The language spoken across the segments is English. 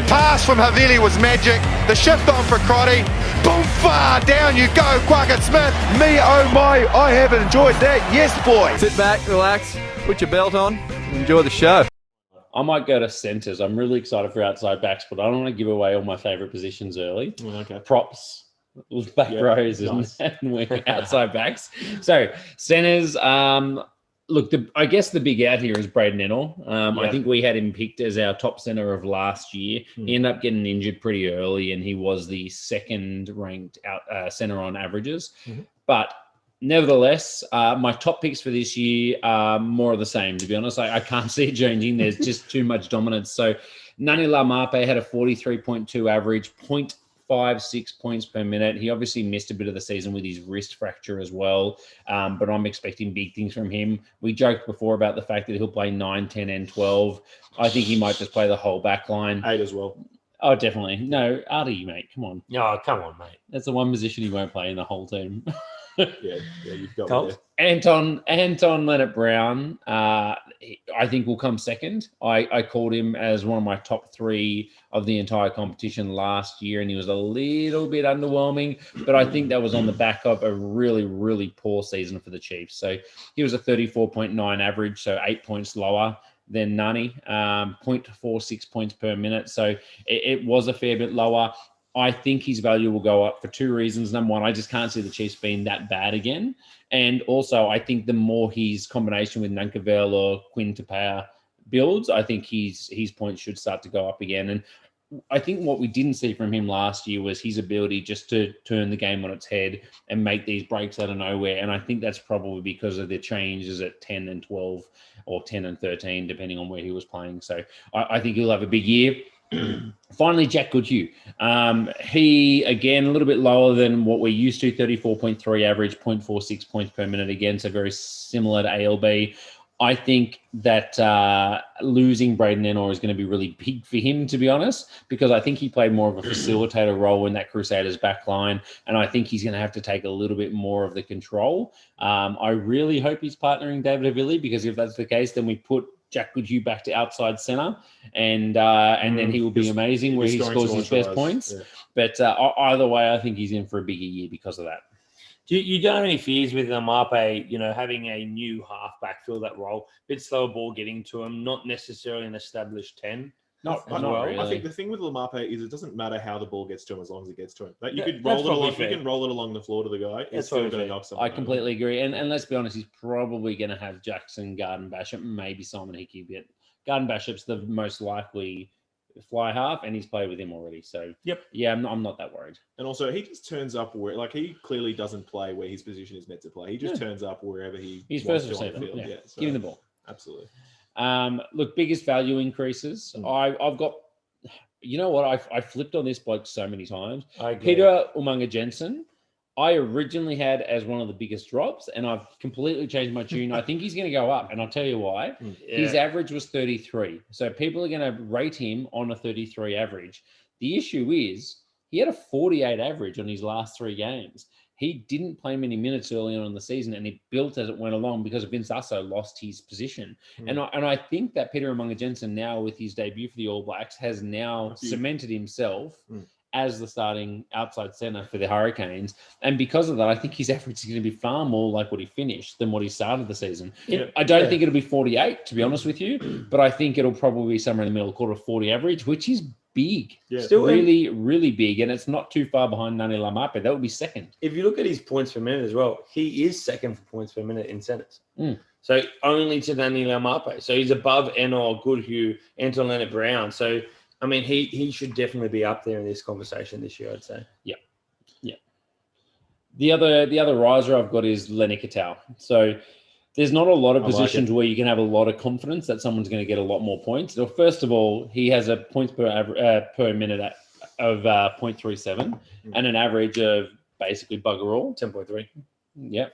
pass from Havili was magic. The shift on for Crotty. Boom, far down you go, Quackett Smith. Me, oh my, I have enjoyed that. Yes, boy. Sit back, relax, put your belt on, enjoy the show. I might go to centres. I'm really excited for outside backs, but I don't want to give away all my favourite positions early. Okay. Props, back rows, nice. and wing outside backs. So centres. Look, I guess the big out here is Braden Ennell. I think we had him picked as our top centre of last year. He ended up getting injured pretty early, and he was the second-ranked centre on averages. But nevertheless, my top picks for this year are more of the same, to be honest. I can't see it changing. There's just too much dominance. So Nani Laumape had a 43.2 average, 0.56 points per minute. He obviously missed a bit of the season with his wrist fracture as well, but I'm expecting big things from him. We joked before about the fact that he'll play 9, 10, and 12. I think he might just play the whole back line. 8 as well. Oh, definitely. No, Artie, mate, come on. Oh, come on, mate. That's the one position he won't play in the whole team. Yeah, you've got Colt? it. Anton Leonard-Brown, I think will come second. I called him as one of my top 3 of the entire competition last year, and he was a little bit underwhelming, but I think that was on the back of a really, really poor season for the Chiefs. So he was a 34.9 average, so 8 points lower than Nani, 0.46 points per minute. So it was a fair bit lower. I think his value will go up for 2 reasons. Number one, I just can't see the Chiefs being that bad again. And also, I think the more his combination with Nankerville or Quinn Tapia builds, I think his points should start to go up again. And I think what we didn't see from him last year was his ability just to turn the game on its head and make these breaks out of nowhere. And I think that's probably because of the changes at 10 and 12 or 10 and 13, depending on where he was playing. So I think he'll have a big year. Finally, Jack Goodhue. He, again, a little bit lower than what we're used to, 34.3 average, 0.46 points per minute again, so very similar to ALB. I think that losing Braden Ennell is going to be really big for him, to be honest, because I think he played more of a facilitator role in that Crusaders back line, and I think he's going to have to take a little bit more of the control. I really hope he's partnering David Havili, because if that's the case, then we put Jack Goodhue back to outside centre, and then he will be amazing where he scores his best points. Yeah. But either way, I think he's in for a bigger year because of that. You don't have any fears with Mape, having a new halfback fill that role, bit slower ball getting to him, not necessarily an established 10. Not really. I think the thing with Lamape is it doesn't matter how the ball gets to him as long as it gets to him. Like you could roll it along the floor to the guy. It's still going to knock someone. I completely agree. And let's be honest, he's probably going to have Jackson, Garden Bashop, maybe Simon Hickey a bit. Garden Bashop's the most likely fly half, and he's played with him already. So, yeah, I'm not that worried. And also, he just turns up where, he clearly doesn't play where his position is meant to play. He just turns up wherever he's first receiver. Yeah. So, give him the ball. Absolutely. Look, biggest value increases. I've got, you know what? I flipped on this bloke so many times. Peter Umaga Jensen, I originally had as one of the biggest drops, and I've completely changed my tune. I think he's going to go up, and I'll tell you why. His average was 33. So people are going to rate him on a 33 average. The issue is he had a 48 average on his last 3 games. He didn't play many minutes early on in the season, and he built as it went along because Vince Asso lost his position. And I think that Peter Umaga Jensen now, with his debut for the All Blacks, has now cemented himself as the starting outside centre for the Hurricanes. And because of that, I think his average is going to be far more like what he finished than what he started the season. I don't think it'll be 48, to be honest with you, but I think it'll probably be somewhere in the middle, quarter 40 average, which is big. Still really, really big. And it's not too far behind Nani Laumape. That would be second. If you look at his points per minute as well, he is second for points per minute in centres. So only to Nani Laumape. So he's above Ennell, Goodhue, Anton Leonard-Brown. So I mean, he should definitely be up there in this conversation this year, I'd say. Yeah. The other riser I've got is Lenny Cattell. So there's not a lot of positions where you can have a lot of confidence that someone's going to get a lot more points. So first of all, he has a points per minute of 0.37 and an average of basically bugger all. 10.3. Yeah,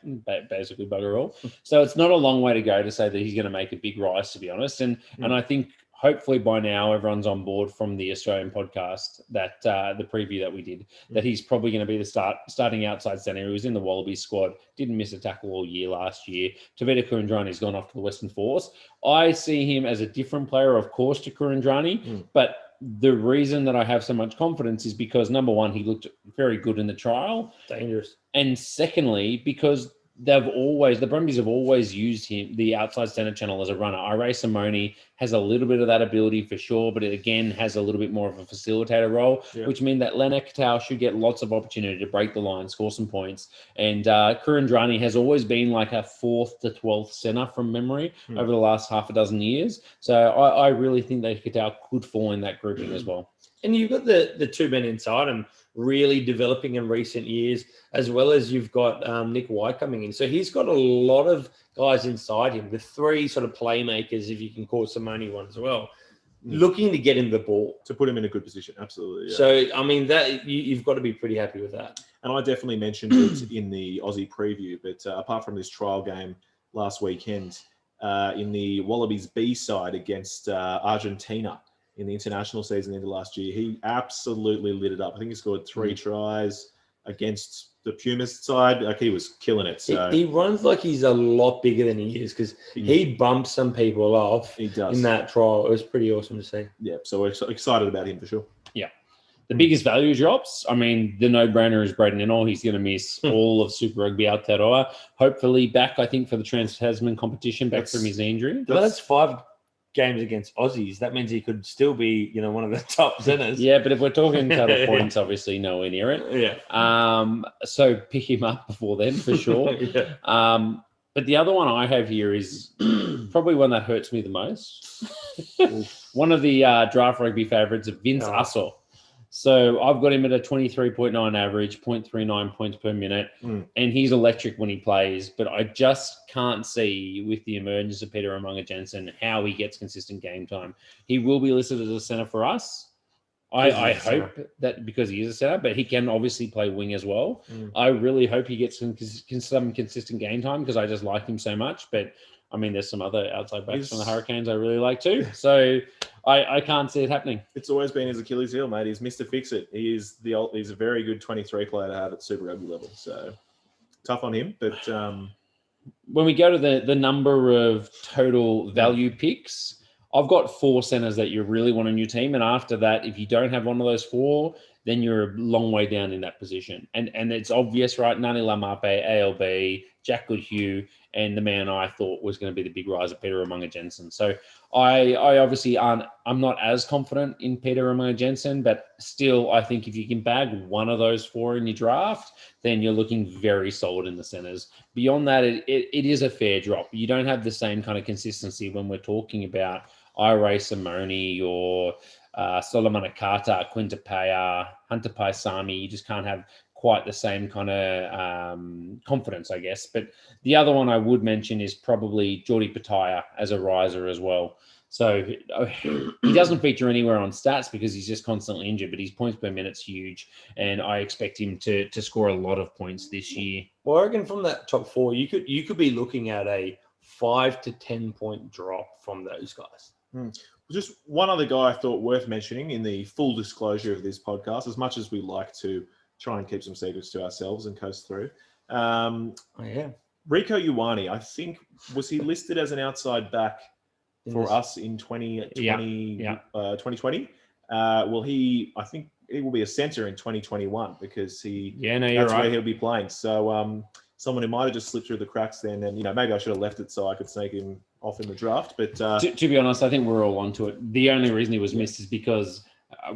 basically bugger all. So it's not a long way to go to say that he's going to make a big rise, to be honest. And I think hopefully by now everyone's on board from the Australian podcast that the preview that we did, that he's probably going to be the starting outside centre. He was in the Wallaby squad, didn't miss a tackle all year last year. Tavita Kurandrani's gone off to the Western Force. I see him as a different player, of course, to Kurandrani, but the reason that I have so much confidence is because, number one, he looked very good in the trial. Dangerous. And secondly, because the Brumbies have always used him, the outside centre channel, as a runner. Ira Simone has a little bit of that ability for sure, but it again has a little bit more of a facilitator role, which means that Leonard Katau should get lots of opportunity to break the line, score some points. And Kurandrani has always been like a 4th to 12th centre from memory over the last half a dozen years. So I really think that Katau could fall in that grouping as well. And you've got the two men inside and really developing in recent years, as well as you've got Nick White coming in. So he's got a lot of guys inside him, the 3 sort of playmakers, if you can call Simone one as well, looking to get him the ball. To put him in a good position, absolutely. Yeah. So, I mean, that you've got to be pretty happy with that. And I definitely mentioned it in the Aussie preview, but apart from this trial game last weekend, in the Wallabies B side against Argentina, in the international season into last year, he absolutely lit it up. I think he scored 3 tries against the Pumas side. Like, he was killing it. So he runs like he's a lot bigger than he is, because he bumps some people off. He does in that trial. It was pretty awesome to see. Yeah, so we're excited about him for sure. Yeah. The biggest value drops, I mean, the no-brainer is Braden Ennell. He's going to miss all of Super Rugby Aotearoa. Hopefully back, I think, for the Trans-Tasman competition, back from his injury. But that's 5 games against Aussies. That means he could still be, one of the top centers. Yeah, but if we're talking total points, obviously nowhere near it. Yeah. So pick him up before then for sure. But the other one I have here is probably one that hurts me the most. One of the draft rugby favourites, Vince Ussell. So I've got him at a 23.9 average, 0.39 points per minute, and he's electric when he plays. But I just can't see, with the emergence of Peter Umaga-Jensen, how he gets consistent game time. He will be listed as a centre for us. I hope that, because he is a centre, but he can obviously play wing as well. I really hope he gets some consistent game time, because I just like him so much. But I mean, there's some other outside backs from the Hurricanes I really like too. So I can't see it happening. It's always been his Achilles heel, mate. He's Mr. Fix-It. He's a very good 23 player to have at Super Rugby level. So tough on him. But when we go to the number of total value picks, I've got 4 centers that you really want on your team. And after that, if you don't have one of those 4, then you're a long way down in that position. And it's obvious, right? Nani Lamape, ALB, Jack Goodhue, and the man I thought was going to be the big rise of Peter Umaga-Jensen. So I obviously I'm not as confident in Peter Umaga-Jensen, but still, I think if you can bag one of those 4 in your draft, then you're looking very solid in the centers. Beyond that, it is a fair drop. You don't have the same kind of consistency when we're talking about Ira Simone or Solomon Akata, Quintapaya, Hunter Paisami. You just can't have quite the same kind of confidence, I guess. But the other one I would mention is probably Jordi Pataya as a riser as well. So he doesn't feature anywhere on stats because he's just constantly injured, but his points per minute's huge, and I expect him to score a lot of points this year. Well, I reckon from that top 4, you could be looking at a 5 to 10 point drop from those guys. Just one other guy I thought worth mentioning in the full disclosure of this podcast, as much as we like to try and keep some secrets to ourselves and coast through. Rieko Ioane, I think, was he listed as an outside back for us in 2020? Well, I think he will be a centre in 2021 because that's where he'll be playing. So someone who might have just slipped through the cracks then, and maybe I should have left it so I could sneak him off in the draft. But to be honest, I think we're all onto it. The only reason he was missed is because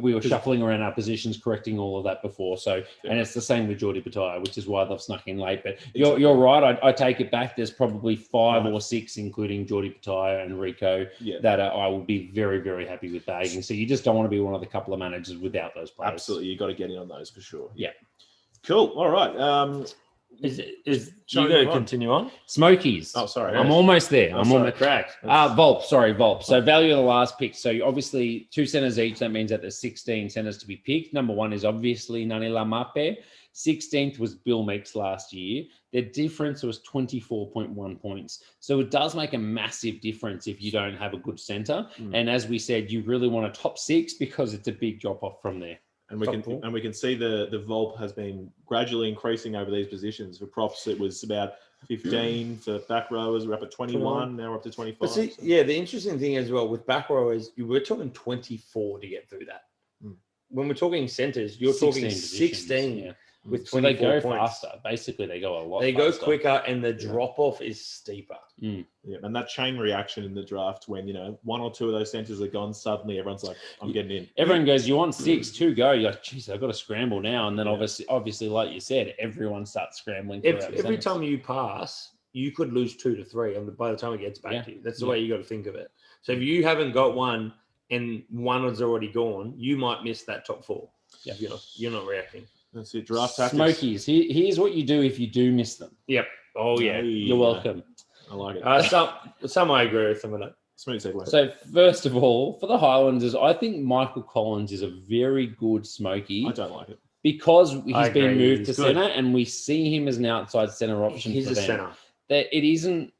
we were shuffling around our positions, correcting all of that before. So, and it's the same with Jordi Pataya, which is why they've snuck in late. But you're right. I take it back. There's probably 5 or 6, including Jordi Pataya and Rieko, that I will be very, very happy with bagging. So you just don't want to be one of the couple of managers without those players. Absolutely. You got to get in on those for sure. Yeah. Cool. All right. Is you going to continue on? Smokies. Oh, sorry. I'm almost there. I'm almost cracked. Volp. So value of the last pick. So obviously 2 centers each. That means that there's 16 centers to be picked. Number 1 is obviously Nani Lamape. 16th was Bill Meeks last year. Their difference was 24.1 points. So it does make a massive difference if you don't have a good center. And as we said, you really want a top 6 because it's a big drop off from there. And we can see the Volp has been gradually increasing over these positions. For props, it was about 15 for back rowers. We're up at 21. Now we're up to 25. But see, yeah, the interesting thing as well with back row is we're talking 24 to get through that. When we're talking centers, you're talking 16 with 24 so they go points. faster. Basically, they go a lot. They faster. go quicker, and the drop off is steeper. Yeah, and that chain reaction in the draft when one or two of those centers are gone, suddenly everyone's like, "I'm getting in." Everyone goes, "You want 6, 2 go." You're like, "Geez, I've got to scramble now." And then obviously, like you said, everyone starts scrambling. Every time you pass, you could lose 2 to 3, and by the time it gets back to you, that's the way you got to think of it. So if you haven't got one and one is already gone, you might miss that top 4. Yeah, you're not reacting. That's it. Draft tactics. Smokies. Here's what you do if you do miss them. Yep. Oh yeah. You're welcome. I like it. Some I agree with some of that. Smooth segue. So first of all, for the Highlanders, I think Michael Collins is a very good smoky. I don't like it because he's been moved to good. centre, and we see him as an outside centre option. He's for a them. centre. That it isn't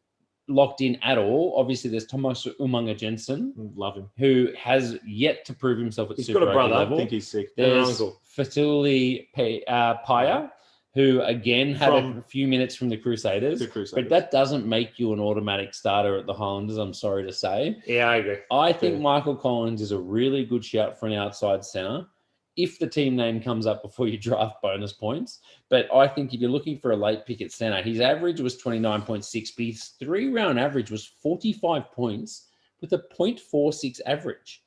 locked in at all. Obviously, there's Thomas Umanga Jensen, love him, who has yet to prove himself at He's Super got a brother. level. I think he's sick. There's Fatuli Paya, who again had a few minutes from the Crusaders, but that doesn't make you an automatic starter at the Highlanders, I'm sorry to say. Yeah, I agree. I think Michael Collins is a really good shout for an outside centre if the team name comes up before you draft bonus points. But I think if you're looking for a late pick at centre, his average was 29.6, but his 3-round average was 45 points with a 0.46 average.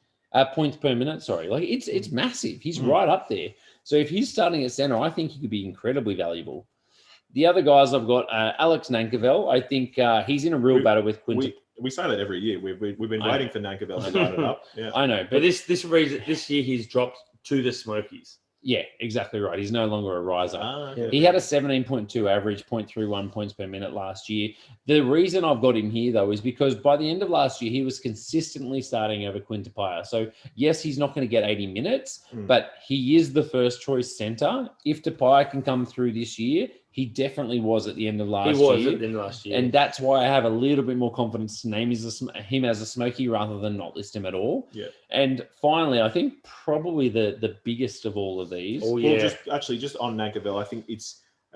Points per minute, sorry. Like it's massive. He's right up there. So if he's starting at centre, I think he could be incredibly valuable. The other guys I've got, Alex Nankervel. I think he's in a real battle with Quinton. We say that every year. We've been waiting for Nankervel to line it up. Yeah. I know, but this year he's dropped to the Smokies. Yeah, exactly right. He's no longer a riser. Okay. He had a 17.2 average, 0.31 points per minute last year. The reason I've got him here, though, is because by the end of last year, he was consistently starting over Quinton Paya. So, yes, he's not going to get 80 minutes, but he is the first choice centre. If Tapia can come through this year, he definitely was at the end of last year. He was at the end of last year. And that's why I have a little bit more confidence to name him as a smoky rather than not list him at all. Yeah. And finally, I think probably the biggest of all of these. Oh, yeah. Well, just on Nankervel, I think it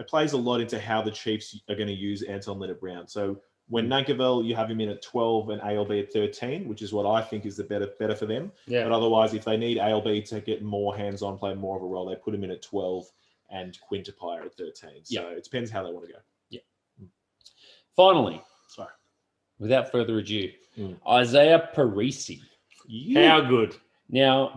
plays a lot into how the Chiefs are going to use Anton Litter-Brown. So when Nankervel, you have him in at 12 and ALB at 13, which is what I think is the better for them. Yeah. But otherwise, if they need ALB to get more hands-on, play more of a role, they put him in at 12 and Quintipire at 13. So it depends how they want to go. Yeah. Finally, without further ado, Isaiah Parisi. How good. Now,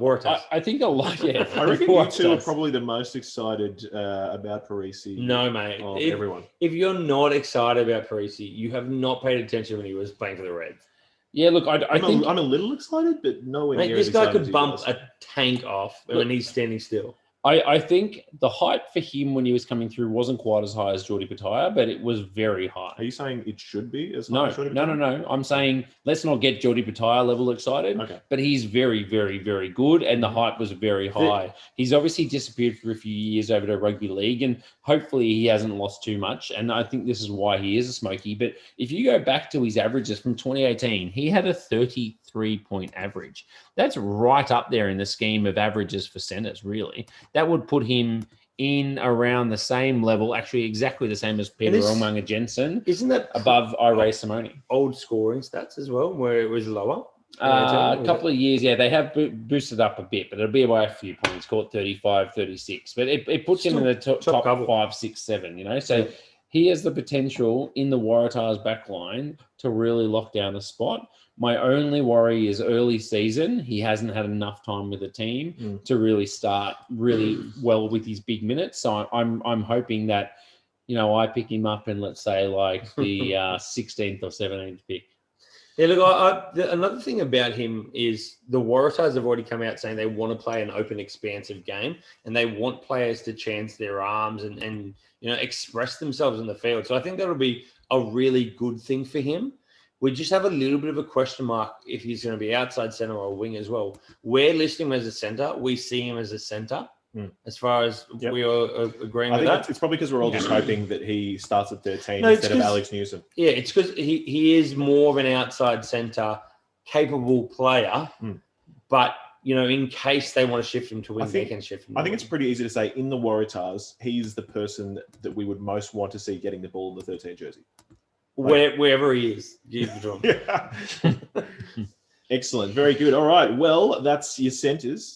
I think a lot. Yeah, I reckon you two are probably the most excited about Parisi. No, mate. Everyone. If you're not excited about Parisi, you have not paid attention when he was playing for the Reds. Yeah, look, I think I'm a little excited, but nowhere near this as guy excited could as bump you guys. a tank off when he's standing still. I think the hype for him when he was coming through wasn't quite as high as Jordi Pataya, but it was very high. Are you saying it should be as high as Jordi Pataya? No. I'm saying let's not get Jordi Pataya level excited. Okay. But he's very, very, very good, and the hype was very high. He's obviously disappeared for a few years over to rugby league, and hopefully he hasn't lost too much. And I think this is why he is a smoky. But if you go back to his averages from 2018, he had a 33-point average. That's right up there in the scheme of averages for centers, really. That would put him in around the same level, actually exactly the same as Peter Umanga Jensen. Isn't that above Ray Simone? Old scoring stats as well, where it was lower? A couple of years, they have boosted up a bit, but it'll be by a few points, call it 35, 36. But it puts him in the top 5, 6, 7, So he has the potential in the Waratahs back line to really lock down a spot. My only worry is early season. He hasn't had enough time with the team to really start really well with his big minutes. So I'm hoping that, I pick him up in, let's say, like the 16th or 17th pick. Yeah, look, another thing about him is the Waratahs have already come out saying they want to play an open, expansive game, and they want players to chance their arms and express themselves in the field. So I think that'll be a really good thing for him. We just have a little bit of a question mark if he's going to be outside centre or wing as well. We're listing him as a centre. We see him as a centre. As far as we are agreeing with that. It's probably because we're all just hoping that he starts at 13 instead of Alex Newsom. Yeah, it's because he is more of an outside centre capable player, but in case they want to shift him to wing, they can shift him. I think it's pretty easy to say in the Waratahs, he's the person that we would most want to see getting the ball in the 13 jersey. Wherever he is, give it to him. Yeah. Excellent. Very good. All right. Well, that's your centres.